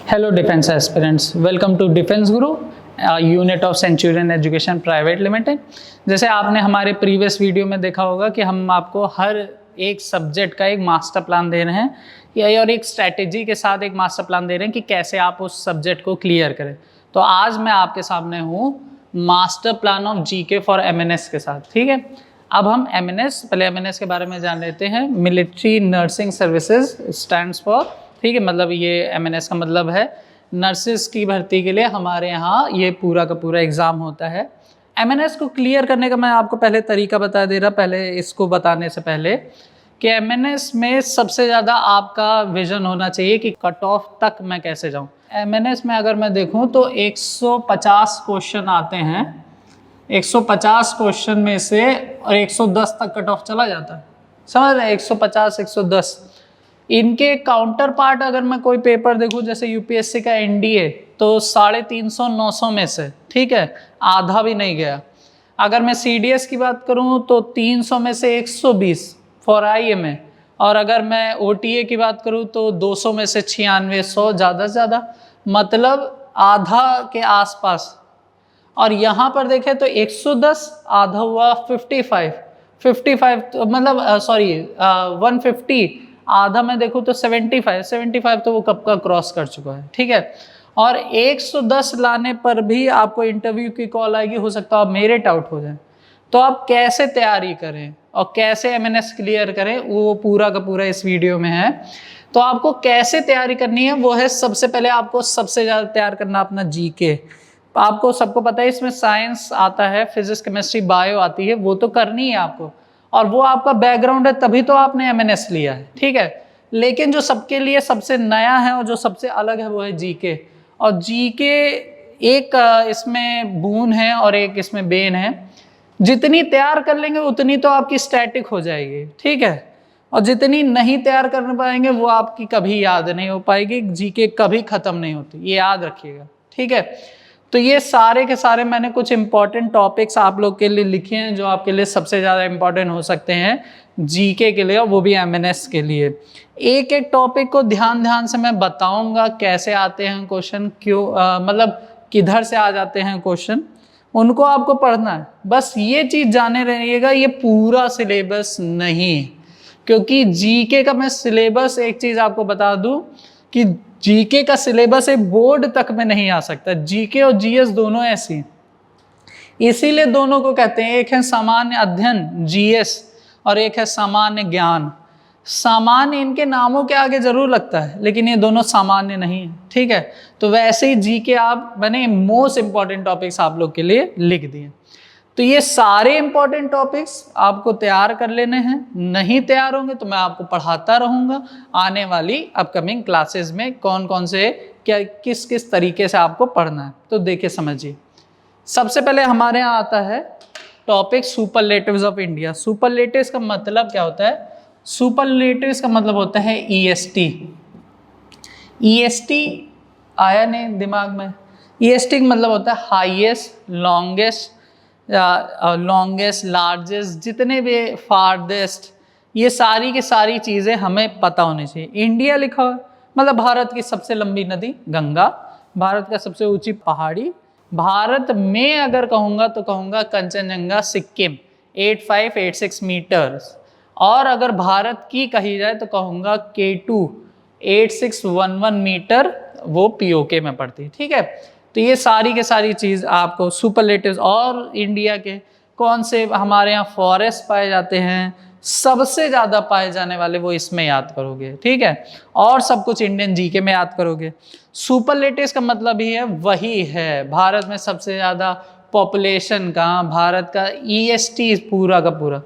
Hello defense aspirants, welcome to Defense Guru, unit of Centurion education private limited. जैसे आपने हमारे previous video में देखा होगा कि हम आपको हर एक सब्जेक्ट का एक मास्टर प्लान दे रहे हैं या और एक स्ट्रैटेजी के साथ एक मास्टर प्लान दे रहे हैं कि कैसे आप उस सब्जेक्ट को क्लियर करें। तो आज मैं आपके सामने हूँ master plan of GK for MNS के साथ। ठीक है, अब हम एमएनएस, पहले एमएनएस के बारे में जान लेते हैं। Military nursing services stands for, ठीक है, मतलब ये एमएनएस का मतलब है नर्सेस की भर्ती के लिए हमारे यहाँ ये पूरा का पूरा एग्ज़ाम होता है। एमएनएस को क्लियर करने का मैं आपको पहले तरीका बता दे रहा, पहले इसको बताने से पहले कि एमएनएस में सबसे ज़्यादा आपका विजन होना चाहिए कि कट ऑफ तक मैं कैसे जाऊँ। एमएनएस में अगर मैं देखूँ तो 150 क्वेश्चन आते हैं, 150 क्वेश्चन में से और 110 तक कट ऑफ चला जाता है, समझ रहे हैं, 150 110। इनके काउंटर पार्ट अगर मैं कोई पेपर देखूं जैसे यूपीएससी का एनडीए तो 350 900 में से, ठीक है, आधा भी नहीं गया। अगर मैं सीडीएस की बात करूं तो 300 में से 120 फॉर आईएमए, और अगर मैं ओटीए की बात करूं तो 200 में से 96, 100 ज़्यादा से ज़्यादा, मतलब आधा के आसपास। और यहाँ पर देखें तो 110 आधा हुआ 55 तो मतलब 150 आधा में देखूँ तो 75 तो वो कब का क्रॉस कर चुका है। ठीक है, और 110 लाने पर भी आपको इंटरव्यू की कॉल आएगी, हो सकता है आप मेरिट आउट हो जाए। तो आप कैसे तैयारी करें और कैसे एमएनएस क्लियर करें वो पूरा का पूरा इस वीडियो में है। तो आपको कैसे तैयारी करनी है वो है, सबसे पहले आपको सबसे ज़्यादा तैयार करना अपना जीके। आपको सबको पता है इसमें साइंस आता है, फिजिक्स केमिस्ट्री बायो आती है, वो तो करनी है आपको, और वो आपका बैकग्राउंड है तभी तो आपने एमएनएस लिया है। ठीक है, लेकिन जो सबके लिए सबसे नया है और जो सबसे अलग है वो है जीके। और जीके एक इसमें बून है और एक इसमें बेन है। जितनी तैयार कर लेंगे उतनी तो आपकी स्टैटिक हो जाएगी, ठीक है, और जितनी नहीं तैयार कर पाएंगे वो आपकी कभी याद नहीं हो पाएगी। जीके कभी खत्म नहीं होती, ये याद रखिएगा। ठीक है, तो ये सारे के सारे मैंने कुछ इंपॉर्टेंट टॉपिक्स आप लोग के लिए लिखे हैं जो आपके लिए सबसे ज़्यादा इंपॉर्टेंट हो सकते हैं जीके के लिए, और वो भी एमएनएस के लिए। एक एक टॉपिक को ध्यान से मैं बताऊंगा, कैसे आते हैं क्वेश्चन, क्यों मतलब किधर से आ जाते हैं क्वेश्चन, उनको आपको पढ़ना है। बस ये चीज़ जाने रहिएगा, ये पूरा सिलेबस नहीं है, क्योंकि जीके का मैं सिलेबस एक चीज़ आपको बता दूँ कि जीके का सिलेबस एक बोर्ड तक में नहीं आ सकता। जीके और जीएस दोनों ऐसी हैं, इसीलिए दोनों को कहते हैं, एक है सामान्य अध्ययन जीएस और एक है सामान्य ज्ञान। सामान्य इनके नामों के आगे जरूर लगता है, लेकिन ये दोनों सामान्य नहीं है। ठीक है, तो वैसे ही जीके आप मैंने मोस्ट इंपॉर्टेंट टॉपिक्स आप लोग के लिए लिख दिए। तो ये सारे इंपॉर्टेंट टॉपिक्स आपको तैयार कर लेने हैं। नहीं तैयार होंगे तो मैं आपको पढ़ाता रहूँगा आने वाली अपकमिंग क्लासेस में, कौन कौन से क्या किस किस तरीके से आपको पढ़ना है। तो देखिए समझिए, सबसे पहले हमारे यहाँ आता है topic superlatives of India. Superlatives का मतलब क्या होता है? सुपरलेटिव्स का मतलब होता है ईएसटी। ईएसटी आया नहीं दिमाग में? ईएसटी का मतलब होता है हाईएस्ट, लॉन्गेस्ट, लार्जेस्ट, जितने भी फारदेस्ट, ये सारी की सारी चीज़ें हमें पता होनी चाहिए। इंडिया लिखा हुआ मतलब भारत की सबसे लंबी नदी गंगा, भारत का सबसे ऊंची पहाड़ी, भारत में अगर कहूँगा तो कहूँगा कंचनजंगा सिक्किम 8586 मीटर्स, और अगर भारत की कही जाए तो कहूँगा K2 8611 मीटर, वो पीओके में पड़ती है। ठीक है, तो ये सारी के सारी चीज़ आपको सुपरलेटिव्स, और इंडिया के कौन से हमारे यहाँ फॉरेस्ट पाए जाते हैं, सबसे ज़्यादा पाए जाने वाले वो इसमें याद करोगे। ठीक है, और सब कुछ इंडियन जीके में याद करोगे। सुपरलेटिव्स का मतलब ही है वही है भारत में सबसे ज़्यादा पॉपुलेशन का, भारत का ईएसटी पूरा का पूरा।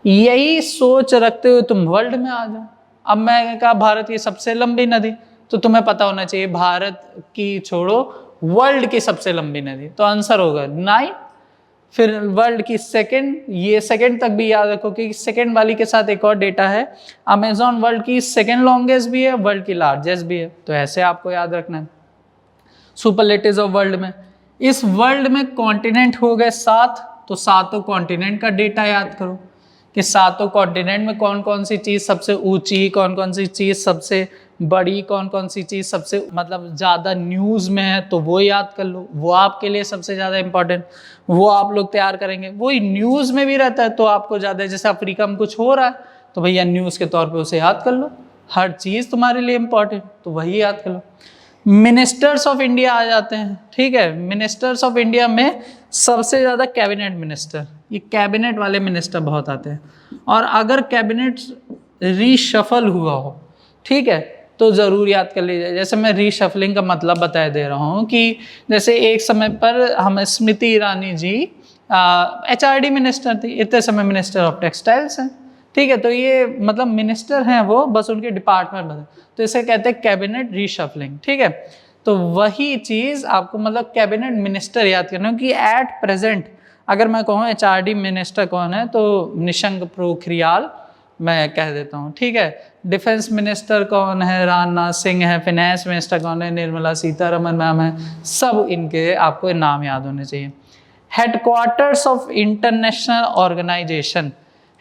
यही सोच रखते हुए तुम वर्ल्ड में आ जाओ। अब मैं कहा भारत की सबसे लंबी नदी, तो तुम्हें पता होना चाहिए भारत की छोड़ो वर्ल्ड की सबसे लंबी नदी, तो आंसर होगा 9। फिर वर्ल्ड की सेकंड, ये सेकंड तक भी याद रखो कि सेकंड वाली के साथ एक और डेटा है, अमेजॉन वर्ल्ड की सेकंड लॉन्गेस्ट भी है, वर्ल्ड की लार्जेस्ट भी है। तो ऐसे आपको याद रखना है सुपरलेटिव्स ऑफ वर्ल्ड में। इस वर्ल्ड में कॉन्टिनेंट हो गए 7, तो सातों कॉन्टिनेंट का डेटा याद करो कि सातों कॉन्टिनेंट में कौन कौन सी चीज़ सबसे ऊंची, कौन कौन सी चीज़ सबसे बड़ी कौन कौन सी चीज़ सबसे मतलब ज़्यादा न्यूज़ में है तो वो याद कर लो, वो आपके लिए सबसे ज़्यादा इम्पोर्टेंट, वो आप लोग तैयार करेंगे। वही न्यूज़ में भी रहता है तो आपको ज़्यादा, जैसे अफ्रीका में कुछ हो रहा है तो भैया न्यूज़ के तौर पे उसे याद कर लो, हर चीज़ तुम्हारे लिए इम्पोर्टेंट तो वही याद कर लो। मिनिस्टर्स ऑफ इंडिया आ जाते हैं, ठीक है। मिनिस्टर्स ऑफ इंडिया में सबसे ज़्यादा कैबिनेट मिनिस्टर, ये कैबिनेट वाले मिनिस्टर बहुत आते हैं। और अगर कैबिनेट रीशफल हुआ हो, ठीक है, तो ज़रूर याद कर लीजिए। जैसे मैं रीशफलिंग का मतलब बता दे रहा हूँ कि जैसे एक समय पर हम स्मृति ईरानी जी HRD मिनिस्टर थी, इतने समय मिनिस्टर ऑफ टेक्सटाइल्स हैं, ठीक है। तो ये मतलब मिनिस्टर हैं वो, बस उनके डिपार्टमेंट बदले, तो इसे कहते हैं कैबिनेट रीशफलिंग, ठीक है। तो वही चीज़ आपको मतलब कैबिनेट मिनिस्टर याद करना है कि एट प्रेजेंट अगर मैं कहूँ HRD मिनिस्टर कौन है तो निशंक पोखरियाल मैं कह देता हूँ, ठीक है। डिफेंस मिनिस्टर कौन है, राजनाथ सिंह है। फिनेंस मिनिस्टर कौन है, निर्मला सीतारमन मैम है। सब इनके आपको नाम याद होने चाहिए। Headquarters of international organisation,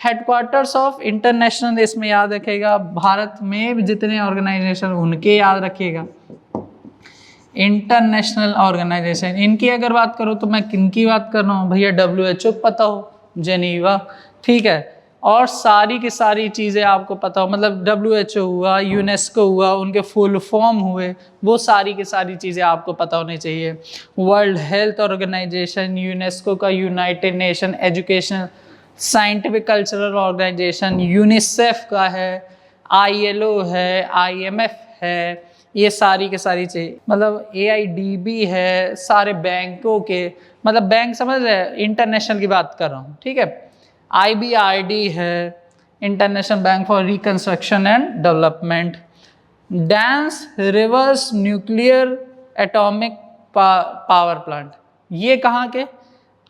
headquarters of international इसमें याद रखिएगा, भारत में जितने ऑर्गेनाइजेशन उनके याद रखिएगा। इंटरनेशनल ऑर्गेनाइजेशन, इनकी अगर बात करो तो मैं किनकी बात कर रहा हूँ भैया, WHO पता हो, जेनीवा, ठीक है। और सारी की सारी चीज़ें आपको पता हो, मतलब WHO हुआ, यूनेस्को हुआ, उनके फुल फॉर्म हुए, वो सारी की सारी चीज़ें आपको पता होनी चाहिए। वर्ल्ड हेल्थ ऑर्गेनाइजेशन, यूनेस्को का United Nation Education Scientific Cultural Organisation, UNICEF का है, ILO है, IMF है, ये सारी के सारी चीज़, मतलब AIDB है, सारे बैंकों के, मतलब बैंक समझ रहे, इंटरनेशनल की बात कर रहा हूँ, ठीक है। IBRD है, international bank for reconstruction and development. Dams, reverse, nuclear, atomic power plant, ये कहाँ के?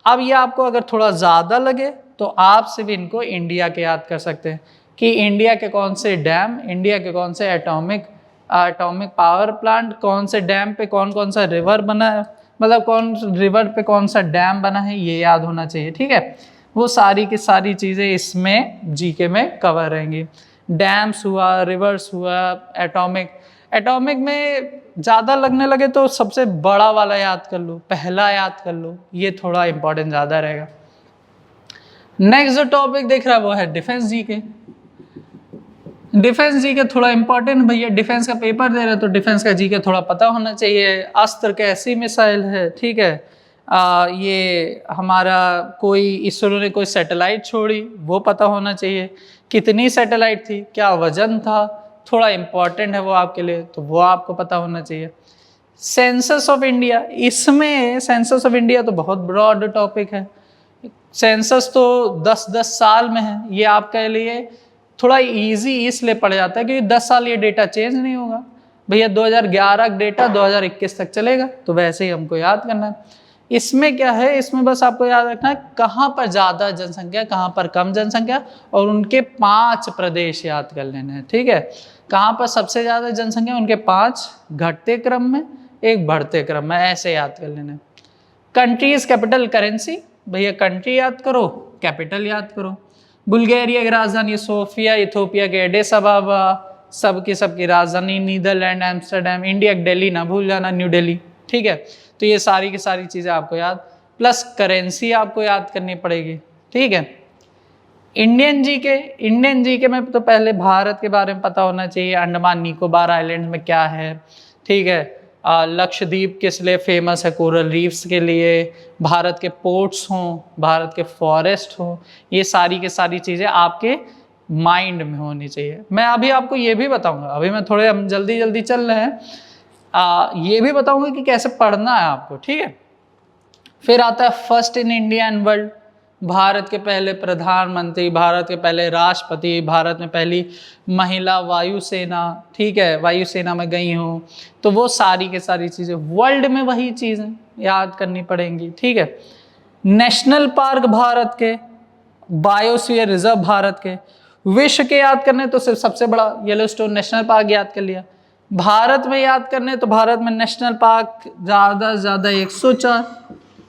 अब ये आपको अगर थोड़ा ज़्यादा लगे तो आप सिर्फ इनको इंडिया के याद कर सकते हैं कि इंडिया के कौन से डैम, इंडिया के कौन से एटॉमिक पावर प्लांट, कौन से डैम पे कौन कौन सा रिवर बना है, मतलब कौन रिवर पे कौन सा डैम बना है, ये याद होना चाहिए, ठीक है। वो सारी की सारी चीज़ें इसमें GK में कवर रहेंगी। डैम्स हुआ, रिवर्स हुआ, एटॉमिक में ज़्यादा लगने लगे तो सबसे बड़ा वाला याद कर लो, पहला याद कर लो, ये थोड़ा इंपॉर्टेंट ज़्यादा रहेगा। नेक्स्ट जो टॉपिक देख रहा है वो है डिफेंस GK। डिफेंस GK थोड़ा इंपॉर्टेंट, भैया डिफेंस का पेपर दे रहे तो डिफेंस का GK थोड़ा पता होना चाहिए। अस्त्र कैसी मिसाइल है, ठीक है। ये हमारा कोई इसरो ने कोई सैटेलाइट छोड़ी, वो पता होना चाहिए। कितनी सैटेलाइट थी, क्या वजन था, थोड़ा इम्पॉर्टेंट है वो आपके लिए, तो वो आपको पता होना चाहिए। सेंसस ऑफ इंडिया, इसमें सेंसस ऑफ इंडिया तो बहुत ब्रॉड टॉपिक है। सेंसस तो 10-10 साल में है, ये आपके लिए थोड़ा इजी इसलिए पड़ जाता है क्योंकि 10 साल ये डेटा चेंज नहीं होगा। भैया 2011 का डेटा 2021 तक चलेगा, तो वैसे ही हमको याद करना है। इसमें क्या है, इसमें बस आपको याद रखना है कहाँ पर ज़्यादा जनसंख्या, कहाँ पर कम जनसंख्या, और उनके 5 प्रदेश याद कर लेने हैं, ठीक है। कहाँ पर सबसे ज़्यादा जनसंख्या, उनके 5 घटते क्रम में, एक बढ़ते क्रम में, ऐसे याद कर लेने। कंट्रीज कैपिटल करेंसी, भैया कंट्री याद करो, कैपिटल याद करो। बुल्गारिया की राजधानी सोफिया, इथोपिया के एडिस अबाबा, सबकी राजधानी नीदरलैंड एम्स्टर्डम, इंडिया दिल्ली ना भूल जाना, न्यू दिल्ली, ठीक है। तो ये सारी की सारी चीज़ें आपको याद, प्लस करेंसी आपको याद करनी पड़ेगी, ठीक है। इंडियन जीके में तो पहले भारत के बारे में पता होना चाहिए, अंडमान निकोबार आइलैंड में क्या है, ठीक है। लक्षद्वीप किस लिए फेमस है, कोरल रीफ्स के लिए, भारत के पोर्ट्स हों, भारत के फॉरेस्ट हों, ये सारी की सारी चीज़ें आपके माइंड में होनी चाहिए। मैं अभी आपको ये भी बताऊंगा, अभी मैं थोड़े हम जल्दी चल रहे हैं, ये भी बताऊंगा कि कैसे पढ़ना है आपको, ठीक है। फिर आता है first in India and world, Bharat के पहले प्रधानमंत्री, भारत के पहले राष्ट्रपति, भारत में पहली महिला वायुसेना, ठीक है, वायुसेना में गई हूँ, तो वो सारी के सारी चीज़ें वर्ल्ड में वही चीज़ें याद करनी पड़ेंगी, ठीक है। नेशनल पार्क भारत के, बायोस्फीयर रिजर्व भारत के, विश्व के याद करने तो सिर्फ सबसे बड़ा येलोस्टोन नेशनल पार्क याद कर लिया। भारत में याद करने तो भारत में नेशनल पार्क ज़्यादा से ज़्यादा 104,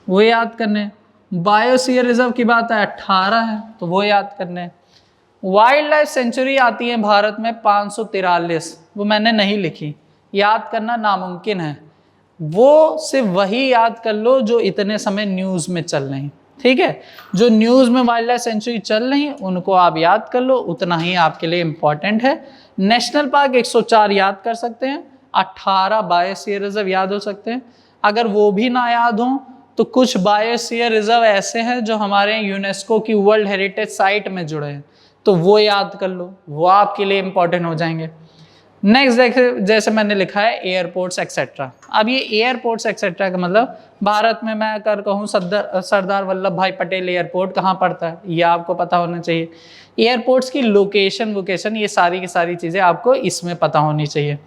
वो याद करने। बायोस्फीयर रिजर्व की बात है 18 है, तो वो याद करने। वाइल्ड लाइफ सेंचुरी आती है भारत में 543, वो मैंने नहीं लिखी, याद करना नामुमकिन है। वो सिर्फ वही याद कर लो जो इतने समय न्यूज़ में चल रही, ठीक है। जो न्यूज़ में वाइल्ड लाइफ सेंचुरी चल रही उनको आप याद कर लो, उतना ही आपके लिए इम्पॉर्टेंट है। नेशनल पार्क 104 याद कर सकते हैं, 18 बायोस्फीयर रिजर्व याद हो सकते हैं। अगर वो भी ना याद हो तो कुछ बायोस्फीयर रिजर्व ऐसे हैं जो हमारे यूनेस्को की वर्ल्ड हेरिटेज साइट में जुड़े हैं, तो वो याद कर लो, वो आपके लिए इम्पॉर्टेंट हो जाएंगे। नेक्स्ट देखिए, जैसे मैंने लिखा है एयरपोर्ट्स एक्सेट्रा। अब ये एयरपोर्ट्स एक्सेट्रा का मतलब भारत में मैं अगर कहूँ सरदार वल्लभ भाई पटेल एयरपोर्ट कहाँ पड़ता है, ये आपको पता होना चाहिए। एयरपोर्ट्स की लोकेशन वोकेशन ये सारी की सारी चीज़ें आपको इसमें पता होनी चाहिए।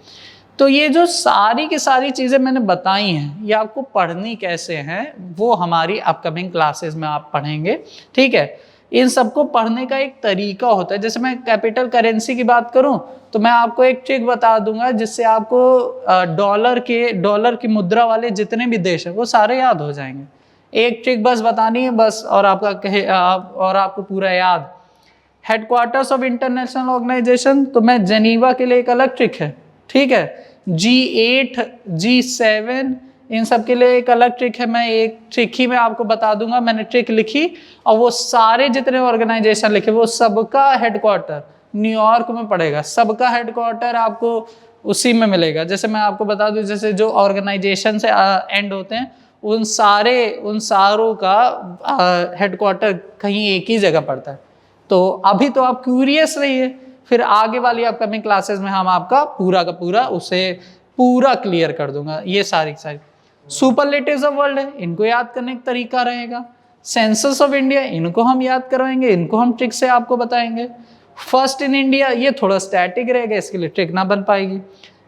तो ये जो सारी की सारी चीज़ें मैंने बताई हैं, ये आपको पढ़नी कैसे हैं वो हमारी अपकमिंग क्लासेस में आप पढ़ेंगे, ठीक है। इन सबको पढ़ने का एक तरीका होता है। जैसे मैं कैपिटल करेंसी की बात करूं तो मैं आपको एक ट्रिक बता दूंगा जिससे आपको डॉलर की मुद्रा वाले जितने भी देश हैं वो सारे याद हो जाएंगे। एक ट्रिक बस बतानी है बस, और आपको पूरा याद। हेडक्वार्टर्स ऑफ इंटरनेशनल ऑर्गेनाइजेशन, तो मैं जेनीवा के लिए एक अलग ट्रिक है, ठीक है। G8 G7 इन सब के लिए एक अलग ट्रिक है। मैं एक ट्रिक ही मैं आपको बता दूंगा, मैंने ट्रिक लिखी और वो सारे जितने ऑर्गेनाइजेशन लिखे वो सबका हेडक्वार्टर न्यूयॉर्क में पड़ेगा, सबका हेडक्वार्टर आपको उसी में मिलेगा। जैसे मैं आपको बता दूं, जैसे जो ऑर्गेनाइजेशन से एंड होते हैं उन सारों का हेडक्वार्टर कहीं एक ही जगह पड़ता है। तो अभी तो आप क्यूरियस रहिए, फिर आगे वाली अपकमिंग क्लासेस में हम आपका पूरा का पूरा उसे पूरा क्लियर कर दूंगा। ये सारी सुपरलेटिव्स ऑफ वर्ल्ड है, इनको याद करने का तरीका रहेगा। सेंसस ऑफ इंडिया, इनको हम याद करवाएंगे, इनको हम ट्रिक से आपको बताएंगे। फर्स्ट इन इंडिया, ये थोड़ा स्टैटिक रहेगा, इसके लिए ट्रिक ना बन पाएगी।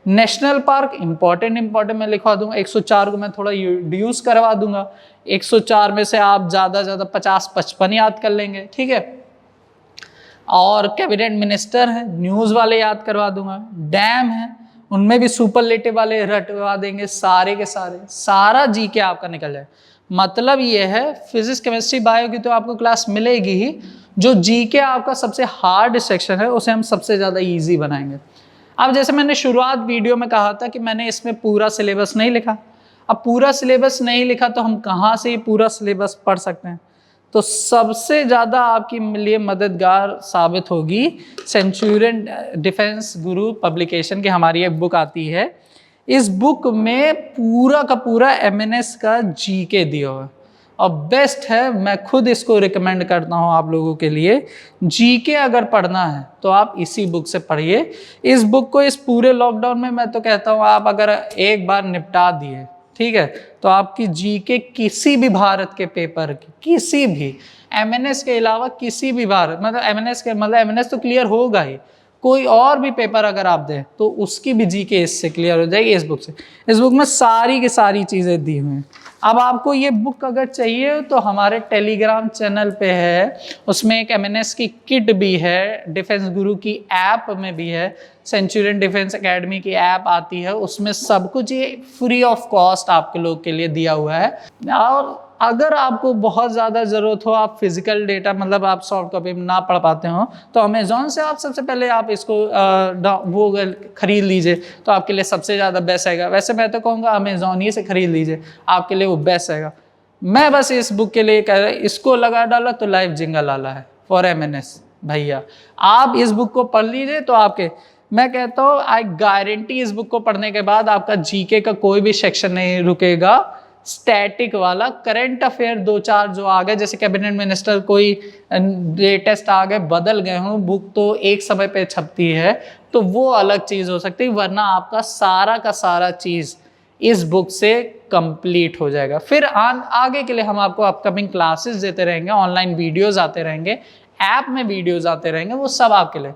नेशनल पार्क इंपॉर्टेंट मैं लिखवा दूंगा। 104 को मैं थोड़ा रिड्यूस करवा दूंगा, 104 में से आप ज़्यादा 50-55 याद कर लेंगे, ठीक है। और कैबिनेट मिनिस्टर है, न्यूज़ वाले याद करवा दूंगा। डैम है, उनमें भी सुपरलेटिव वाले रटवा देंगे, सारे के सारा जीके आपका निकल जाए। मतलब ये है फिजिक्स केमिस्ट्री बायो की तो आपको क्लास मिलेगी ही, जो जीके आपका सबसे हार्ड सेक्शन है उसे हम सबसे ज़्यादा इजी बनाएंगे। अब जैसे मैंने शुरुआत वीडियो में कहा था कि मैंने इसमें पूरा सिलेबस नहीं लिखा। अब पूरा सिलेबस नहीं लिखा तो हम कहाँ से ये पूरा सिलेबस पढ़ सकते हैं? तो सबसे ज़्यादा आपके लिए मददगार साबित होगी सेंचुरियन डिफेंस गुरु पब्लिकेशन की हमारी एक बुक आती है। इस बुक में पूरा का पूरा एमएनएस का जीके दिया हुआ है और बेस्ट है। मैं खुद इसको रिकमेंड करता हूँ आप लोगों के लिए। जीके अगर पढ़ना है तो आप इसी बुक से पढ़िए। इस बुक को इस पूरे लॉकडाउन में मैं तो कहता हूँ आप अगर एक बार निपटा दिए, ठीक है, तो आपकी जीके किसी भी भारत के पेपर की, किसी भी एमएनएस के अलावा किसी भी भारत मतलब एमएनएस तो क्लियर होगा ही, कोई और भी पेपर अगर आप दें तो उसकी भी जीके इससे क्लियर हो जाएगी, इस बुक से। इस बुक में सारी की सारी चीज़ें दी हुई हैं। अब आपको ये बुक अगर चाहिए तो हमारे टेलीग्राम चैनल पे है, उसमें एक एमएनएस की किट भी है, डिफेंस गुरु की ऐप में भी है, सेंचुरियन डिफेंस एकेडमी की ऐप आती है, उसमें सब कुछ ये फ्री ऑफ कॉस्ट आपके लोग के लिए दिया हुआ है। और अगर आपको बहुत ज़्यादा ज़रूरत हो, आप फिजिकल डेटा मतलब आप सॉफ्ट कॉपी में ना पढ़ पाते हो, तो अमेज़ॉन से आप सबसे पहले आप इसको वो खरीद लीजिए, तो आपके लिए सबसे ज़्यादा बेस्ट रहेगा। वैसे मैं तो कहूँगा अमेज़ॉन ही से खरीद लीजिए, आपके लिए वो बेस्ट रहेगा। मैं बस इस बुक के लिए कह रहा हूँ, इसको लगा डाला तो लाइफ जिंगल आला है फॉर एमएनएस भैया। आप इस बुक को पढ़ लीजिए तो आपके, मैं कहता हूँ आई गारंटी इस बुक को पढ़ने के बाद आपका जीके का कोई भी सेक्शन नहीं रुकेगा। स्टैटिक वाला करंट अफेयर 2-4 जो आ गए, जैसे कैबिनेट मिनिस्टर कोई लेटेस्ट आ गए, बदल गए हों, बुक तो एक समय पे छपती है तो वो अलग चीज़ हो सकती है, वरना आपका सारा का सारा चीज़ इस बुक से कंप्लीट हो जाएगा। फिर आगे के लिए हम आपको अपकमिंग क्लासेस देते रहेंगे, ऑनलाइन वीडियोज़ आते रहेंगे, ऐप में वीडियोज़ आते रहेंगे, वो सब आपके लिए।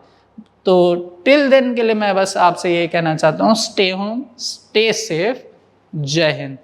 तो टिल देन के लिए मैं बस आपसे ये कहना चाहता हूँ, स्टे होम, स्टे सेफ, जय हिंद।